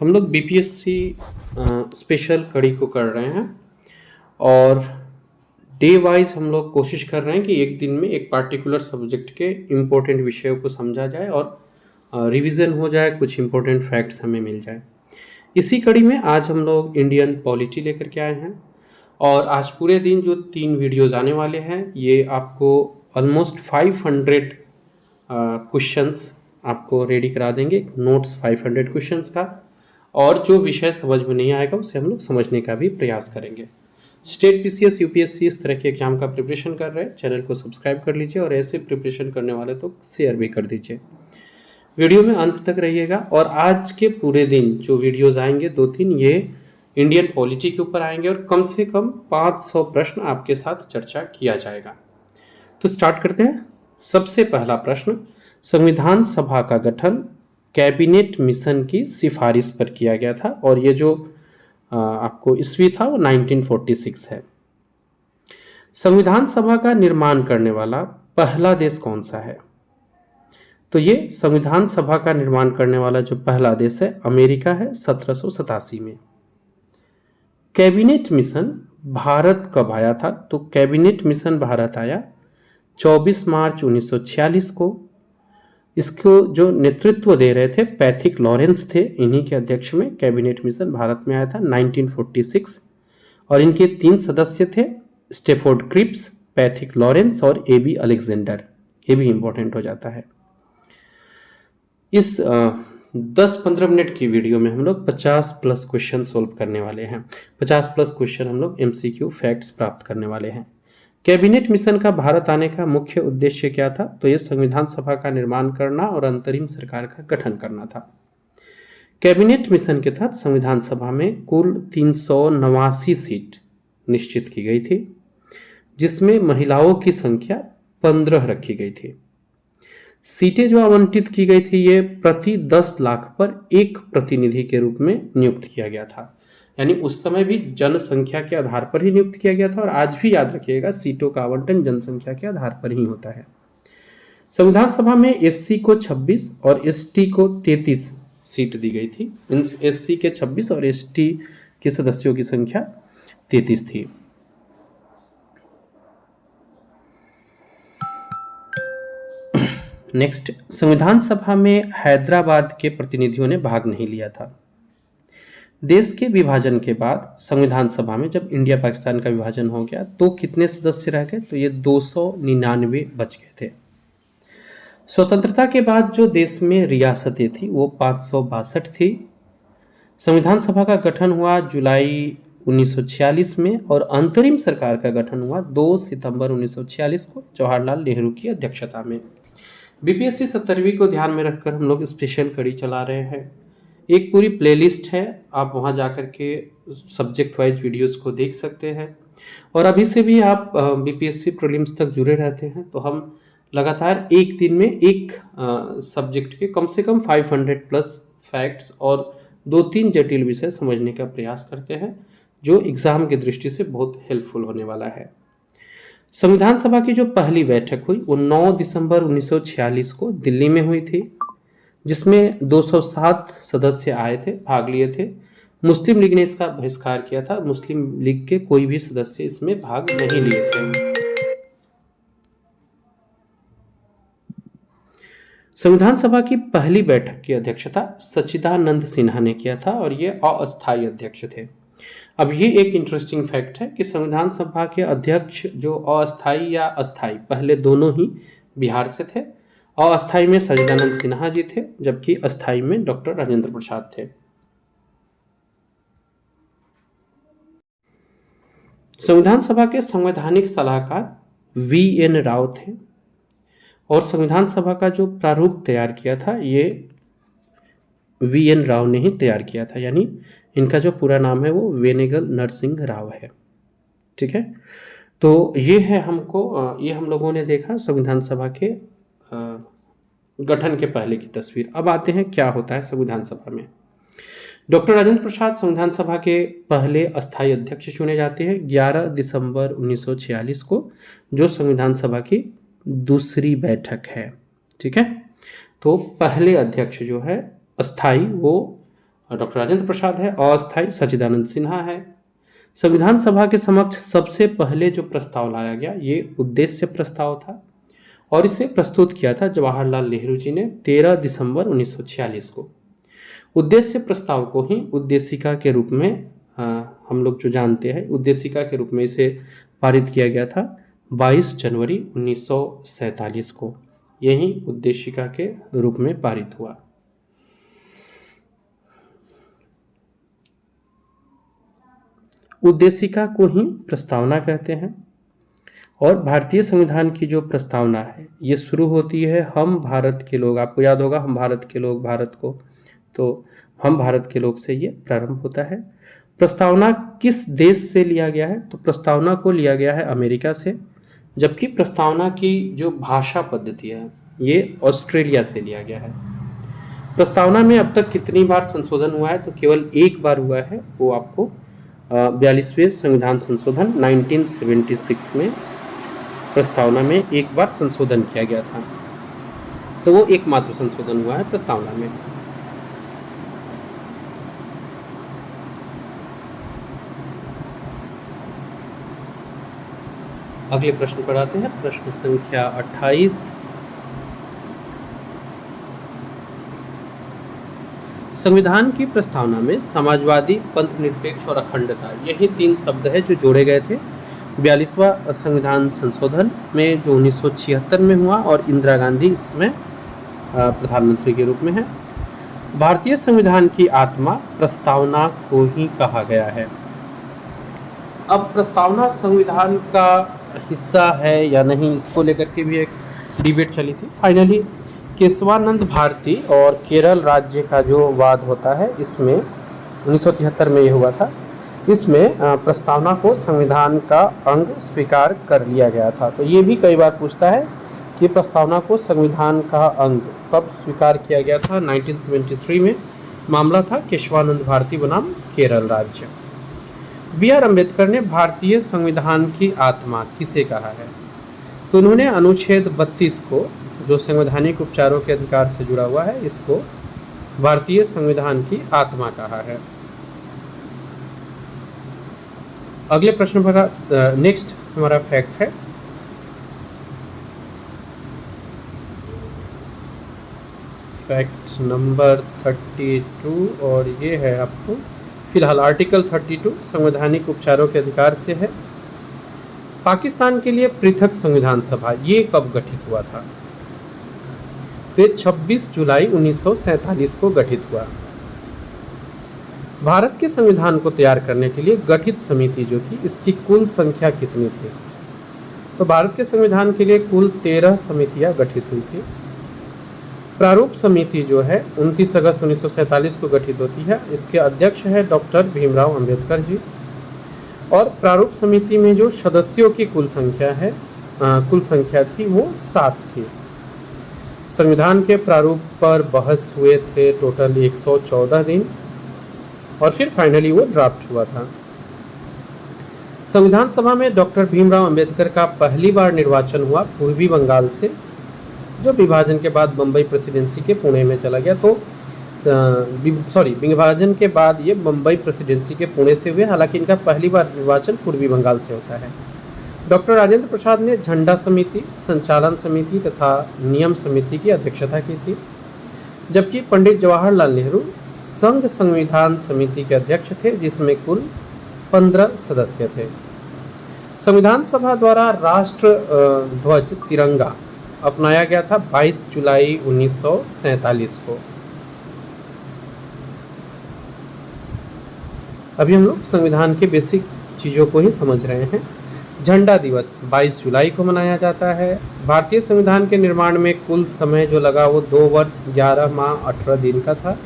हम लोग BPSC special कड़ी को कर रहे हैं और डे वाइज हम लोग कोशिश कर रहे हैं कि एक दिन में एक पार्टिकुलर सब्जेक्ट के इम्पोर्टेंट विषयों को समझा जाए और रिवीजन हो जाए, कुछ इम्पोर्टेंट फैक्ट्स हमें मिल जाए। इसी कड़ी में आज हम लोग इंडियन पॉलिटी लेकर के आए हैं और आज पूरे दिन जो 3 वीडियोज़ आने वाले हैं ये आपको ऑलमोस्ट 500 क्वेश्चंस आपको रेडी करा देंगे, नोट्स 500 क्वेश्चंस का, और जो विषय समझ में नहीं आएगा उसे हम लोग समझने का भी प्रयास करेंगे। स्टेट पीसीएस यूपीएससी इस तरह के एग्जाम का प्रिपरेशन कर रहे हैं, चैनल को सब्सक्राइब कर लीजिए और ऐसे प्रिपरेशन करने वाले तो शेयर भी कर दीजिए। वीडियो में अंत तक रहिएगा और आज के पूरे दिन जो वीडियोज़ आएंगे 2-3 ये इंडियन पॉलिटी के ऊपर आएंगे और कम से कम 500 प्रश्न आपके साथ चर्चा किया जाएगा। तो स्टार्ट करते हैं। सबसे पहला प्रश्न, संविधान सभा का गठन कैबिनेट मिशन की सिफारिश पर किया गया था और ये जो आपको ईस्वी था वो 1946 है। संविधान सभा का निर्माण करने वाला पहला देश कौन सा है? तो ये संविधान सभा का निर्माण करने वाला जो पहला देश है अमेरिका है, 1787 में। कैबिनेट मिशन भारत कब आया था? तो कैबिनेट मिशन भारत आया 24 मार्च 1946 को। इसको जो नेतृत्व दे रहे थे पैथिक लॉरेंस थे, इन्हीं के अध्यक्ष में कैबिनेट मिशन भारत में आया था 1946 और इनके 3 सदस्य थे, स्टेफोर्ड क्रिप्स, पैथिक लॉरेंस और एबी अलेक्जेंडर। ये भी इंपॉर्टेंट हो जाता है। इस 10-15 मिनट की वीडियो में हम लोग 50 प्लस क्वेश्चन सोल्व करने वाले हैं। 50 प्लस क्वेश्चन हम लोग एमसीक्यू फैक्ट्स प्राप्त करने वाले हैं। कैबिनेट मिशन का भारत आने का मुख्य उद्देश्य क्या था? तो ये संविधान सभा का निर्माण करना और अंतरिम सरकार का गठन करना था। कैबिनेट मिशन के तहत संविधान सभा में कुल 389 सीट निश्चित की गई थी, जिसमें महिलाओं की संख्या 15 रखी गई थी। सीटें जो आवंटित की गई थी ये प्रति 10 लाख पर एक प्रतिनिधि के रूप में नियुक्त किया गया था, यानी उस समय भी जनसंख्या के आधार पर ही नियुक्त किया गया था और आज भी याद रखिएगा सीटों का आवंटन जनसंख्या के आधार पर ही होता है। संविधान सभा में एससी को 26 और एसटी को 33 सीट दी गई थी। एससी के 26 और एसटी के सदस्यों की संख्या 33 थी। नेक्स्ट, संविधान सभा में हैदराबाद के प्रतिनिधियों ने भाग नहीं लिया था। देश के विभाजन के बाद संविधान सभा में जब इंडिया पाकिस्तान का विभाजन हो गया तो कितने सदस्य रह गए? तो ये 299 बच गए थे। स्वतंत्रता के बाद जो देश में रियासतें थी वो 562 थी। संविधान सभा का गठन हुआ जुलाई 1946 में और अंतरिम सरकार का गठन हुआ 2 सितंबर 1946 को जवाहरलाल नेहरू की अध्यक्षता में। बीपीएससी 70वीं को ध्यान में रखकर हम लोग स्पेशल कड़ी चला रहे हैं। एक पूरी प्लेलिस्ट है, आप वहां जाकर के सब्जेक्ट वाइज वीडियोस को देख सकते हैं और अभी से भी आप बीपीएससी प्रीलिम्स तक जुड़े रहते हैं तो हम लगातार एक दिन में एक सब्जेक्ट के कम से कम 500 प्लस फैक्ट्स और 2-3 जटिल विषय समझने का प्रयास करते हैं, जो एग्जाम की दृष्टि से बहुत हेल्पफुल होने वाला है। संविधान सभा की जो पहली बैठक हुई वो 9 दिसंबर 1946 को दिल्ली में हुई थी, जिसमें 207 सदस्य आए थे, भाग लिए थे। मुस्लिम लीग ने इसका बहिष्कार किया था। मुस्लिम लीग के कोई भी सदस्य इसमें भाग नहीं लिए थे। संविधान सभा की पहली बैठक की अध्यक्षता सच्चिदानंद सिन्हा ने किया था और ये अस्थायी अध्यक्ष थे। अब ये एक इंटरेस्टिंग फैक्ट है कि संविधान सभा के अध्यक्ष जो अस्थायी या अस्थायी, पहले दोनों ही बिहार से थे। अस्थायी में सच्चिदानंद सिन्हा जी थे जबकि अस्थायी में डॉक्टर राजेंद्र प्रसाद थे। संविधान सभा के संवैधानिक सलाहकार वी.एन. राव थे और संविधान सभा का जो प्रारूप तैयार किया था ये वी.एन. राव ने ही तैयार किया था, यानी इनका जो पूरा नाम है वो वेनेगल नरसिंह राव है। ठीक है, तो ये है ये हम लोगों ने देखा संविधान सभा के गठन के पहले की तस्वीर। अब आते हैं क्या होता है संविधान सभा में। डॉक्टर राजेंद्र प्रसाद संविधान सभा के पहले अस्थायी अध्यक्ष चुने जाते हैं 11 दिसंबर 1946 को, जो संविधान सभा की दूसरी बैठक है। ठीक है, तो पहले अध्यक्ष जो है अस्थाई वो डॉक्टर राजेंद्र प्रसाद है। अस्थायी सच्चिदानंद सिन्हा है। संविधान सभा के समक्ष सबसे पहले जो प्रस्ताव लाया गया ये उद्देश्य प्रस्ताव था और इसे प्रस्तुत किया था जवाहरलाल नेहरू जी ने 13 दिसंबर 1946 को। उद्देश्य प्रस्ताव को ही उद्देशिका के रूप में हम लोग जो जानते हैं, उद्देशिका के रूप में इसे पारित किया गया था 22 जनवरी 1947 को। यही उद्देशिका के रूप में पारित हुआ। उद्देशिका को ही प्रस्तावना कहते हैं और भारतीय संविधान की जो प्रस्तावना है ये शुरू होती है हम भारत के लोग। आपको याद होगा हम भारत के लोग, भारत को, तो हम भारत के लोग से ये प्रारंभ होता है। प्रस्तावना किस देश से लिया गया है? तो प्रस्तावना को लिया गया है अमेरिका से, जबकि प्रस्तावना की जो भाषा पद्धति है ये ऑस्ट्रेलिया से लिया गया है। प्रस्तावना में अब तक कितनी बार संशोधन हुआ है? तो केवल एक बार हुआ है, वो आपको 42वें संविधान संशोधन 1976 में प्रस्तावना में एक बार संशोधन किया गया था। तो वो एकमात्र संशोधन हुआ है प्रस्तावना में। अगले प्रश्न पर आते हैं, प्रश्न संख्या 28। संविधान की प्रस्तावना में समाजवादी, पंथ निरपेक्ष और अखंडता, यही 3 शब्द है जो जोड़े गए थे 42वां संविधान संशोधन में जो 1976 में हुआ और इंदिरा गांधी इसमें प्रधानमंत्री के रूप में है। भारतीय संविधान की आत्मा प्रस्तावना को ही कहा गया है। अब प्रस्तावना संविधान का हिस्सा है या नहीं, इसको लेकर के भी एक डिबेट चली थी। फाइनली केशवानंद भारती और केरल राज्य का जो वाद होता है इसमें 1973 में ये हुआ था। इसमें प्रस्तावना को संविधान का अंग स्वीकार कर लिया गया था। तो ये भी कई बार पूछता है कि प्रस्तावना को संविधान का अंग कब स्वीकार किया गया था? 1973 में। मामला था केशवानंद भारती बनाम केरल राज्य। B.R. अम्बेडकर ने भारतीय संविधान की आत्मा किसे कहा है? तो उन्होंने अनुच्छेद 32 को, जो संवैधानिक उपचारों के अधिकार से जुड़ा हुआ है, इसको भारतीय संविधान की आत्मा कहा है। अगले प्रश्न पर नेक्स्ट हमारा फैक्ट है, फैक्ट नंबर 32 और ये है आपको फिलहाल आर्टिकल 32 संवैधानिक उपचारों के अधिकार से है। पाकिस्तान के लिए पृथक संविधान सभा ये कब गठित हुआ था? तो 26 जुलाई 1947 को गठित हुआ। भारत के संविधान को तैयार करने के लिए गठित समिति जो थी इसकी कुल संख्या कितनी थी? तो भारत के संविधान के लिए कुल 13 समितियां गठित हुई थी। प्रारूप समिति जो है 29 अगस्त 1947 को गठित होती है। इसके अध्यक्ष है डॉक्टर भीमराव अंबेडकर जी। और प्रारूप समिति में जो सदस्यों की कुल संख्या थी वो 7 थी। संविधान के प्रारूप पर बहस हुए थे टोटल 114 दिन और फिर फाइनली वो ड्राफ्ट हुआ था। संविधान सभा में डॉक्टर भीमराव अंबेडकर का पहली बार निर्वाचन हुआ पूर्वी बंगाल से, जो विभाजन के बाद बम्बई प्रेसिडेंसी के पुणे में चला गया। तो विभाजन के बाद ये बम्बई प्रेसिडेंसी के पुणे से हुए, हालांकि इनका पहली बार निर्वाचन पूर्वी बंगाल से होता है। डॉक्टर राजेंद्र प्रसाद ने झंडा समिति, संचालन समिति तथा नियम समिति की अध्यक्षता की थी, जबकि पंडित जवाहरलाल नेहरू संघ संविधान समिति के अध्यक्ष थे, जिसमें कुल 15 सदस्य थे। संविधान सभा द्वारा राष्ट्र ध्वज तिरंगा अपनाया गया था 22 जुलाई 1947 को। अभी हम लोग संविधान के बेसिक चीज़ों को ही समझ रहे हैं। झंडा दिवस 22 जुलाई को मनाया जाता है। भारतीय संविधान के निर्माण में कुल समय जो लगा वो 2 वर्ष 11 माह 18 दिन का था।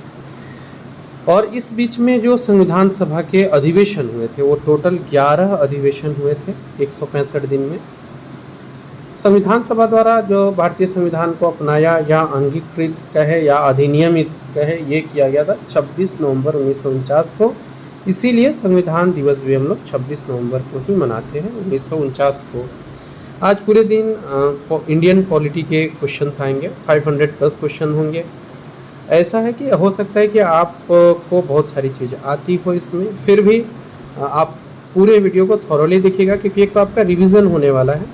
और इस बीच में जो संविधान सभा के अधिवेशन हुए थे वो टोटल 11 अधिवेशन हुए थे 165 दिन में। संविधान सभा द्वारा जो भारतीय संविधान को अपनाया या अंगीकृत कहे या अधिनियमित कहे, ये किया गया था 26 नवंबर 1949 को। इसीलिए संविधान दिवस भी हम लोग 26 नवंबर को ही मनाते हैं 1949 को। आज पूरे दिन इंडियन पॉलिटी के क्वेश्चंस आएंगे, 500 प्लस क्वेश्चन होंगे। ऐसा है कि हो सकता है कि आपको बहुत सारी चीज़ आती हो इसमें, फिर भी आप पूरे वीडियो को थॉरोली देखिएगा, क्योंकि एक तो आपका रिवीजन होने वाला है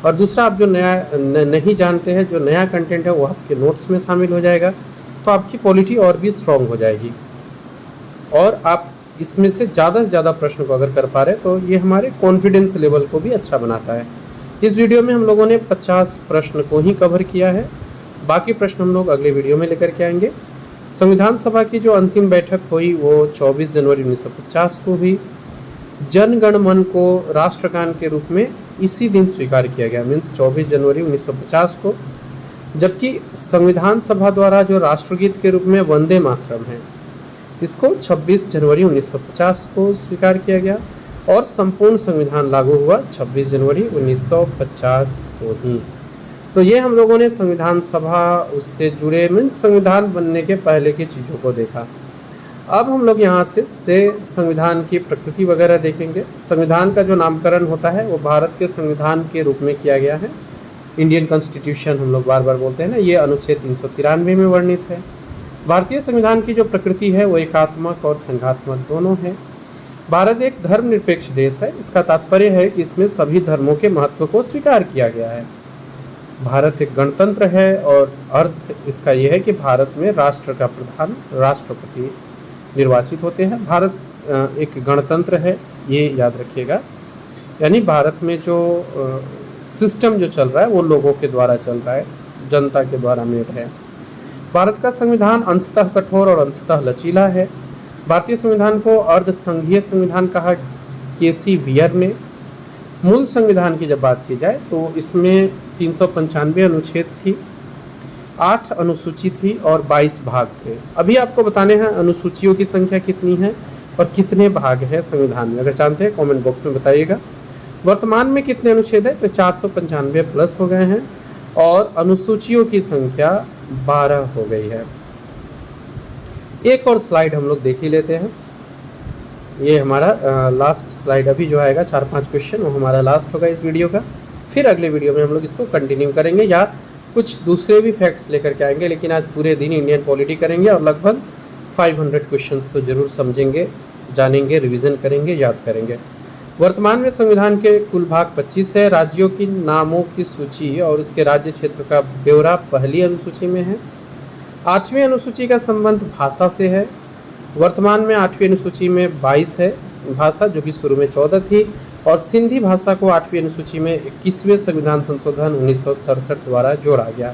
और दूसरा आप जो नया नहीं जानते हैं, जो नया कंटेंट है वो आपके नोट्स में शामिल हो जाएगा, तो आपकी पॉलिटी और भी स्ट्रॉन्ग हो जाएगी और आप इसमें से ज़्यादा प्रश्न को अगर कर पा रहे तो ये हमारे कॉन्फिडेंस लेवल को भी अच्छा बनाता है। इस वीडियो में हम लोगों ने 50 प्रश्न को ही कवर किया है, बाकी प्रश्न हम लोग अगले वीडियो में लेकर के आएंगे। संविधान सभा की जो अंतिम बैठक हुई वो 24 जनवरी 1950 को हुई। जन गण मन को राष्ट्रगान के रूप में इसी दिन स्वीकार किया गया, मीन्स 24 जनवरी 1950 को, जबकि संविधान सभा द्वारा जो राष्ट्रगीत के रूप में वंदे मातरम है, इसको 26 जनवरी 1950 को स्वीकार किया गया और संपूर्ण संविधान लागू हुआ 26 जनवरी 1950 को ही। तो ये हम लोगों ने संविधान सभा उससे जुड़े मीन्स संविधान बनने के पहले की चीज़ों को देखा। अब हम लोग यहाँ से संविधान की प्रकृति वगैरह देखेंगे। संविधान का जो नामकरण होता है वो भारत के संविधान के रूप में किया गया है। इंडियन कॉन्स्टिट्यूशन हम लोग बार बार बोलते हैं ना, ये अनुच्छेद 393 में वर्णित है। भारतीय संविधान की जो प्रकृति है वो एकात्मक और संघात्मक दोनों है। भारत एक धर्मनिरपेक्ष देश है, इसका तात्पर्य है कि इसमें सभी धर्मों के महत्व को स्वीकार किया गया है। भारत एक गणतंत्र है और अर्थ इसका यह है कि भारत में राष्ट्र का प्रधान राष्ट्रपति निर्वाचित होते हैं। भारत एक गणतंत्र है, ये याद रखिएगा, यानी भारत में जो सिस्टम जो चल रहा है वो लोगों के द्वारा चल रहा है, जनता के द्वारा मेड है। भारत का संविधान अंशतः कठोर और अंशतः लचीला है। भारतीय संविधान को अर्ध संघीय संविधान कहा केसी वियर ने। मूल संविधान की जब बात की जाए तो इसमें 395 अनुच्छेद थी, 8 अनुसूची थी और 22 भाग थे। अभी आपको बताने हैं अनुसूचियों की संख्या कितनी है और कितने भाग है संविधान में, अगर जानते हैं कमेंट बॉक्स में बताइएगा। वर्तमान में कितने अनुच्छेद है तो 495 प्लस हो गए हैं और अनुसूचियों की संख्या 12 हो गई है। एक और स्लाइड हम लोग देख ही लेते हैं, ये हमारा लास्ट स्लाइड अभी जो आएगा 4-5 क्वेश्चन वो हमारा लास्ट होगा इस वीडियो का। फिर अगले वीडियो में हम लोग इसको कंटिन्यू करेंगे या कुछ दूसरे भी फैक्ट्स लेकर के आएंगे, लेकिन आज पूरे दिन इंडियन पॉलिटी करेंगे और लगभग 500 क्वेश्चंस तो जरूर समझेंगे, जानेंगे, रिवीजन करेंगे, याद करेंगे। वर्तमान में संविधान के कुल भाग 25 है। राज्यों की नामों की सूची और उसके राज्य क्षेत्र का ब्यौरा पहली अनुसूची में है। 8वीं अनुसूची का संबंध भाषा से है। वर्तमान में 8वीं अनुसूची में 22 है भाषा, जो कि शुरू में 14 थी, और सिंधी भाषा को 8वीं अनुसूची में 21वें संविधान संशोधन 1967 द्वारा जोड़ा गया।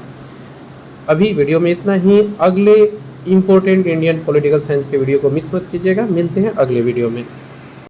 अभी वीडियो में इतना ही। अगले इम्पोर्टेंट इंडियन पॉलिटिकल साइंस के वीडियो को मिस मत कीजिएगा। मिलते हैं अगले वीडियो में।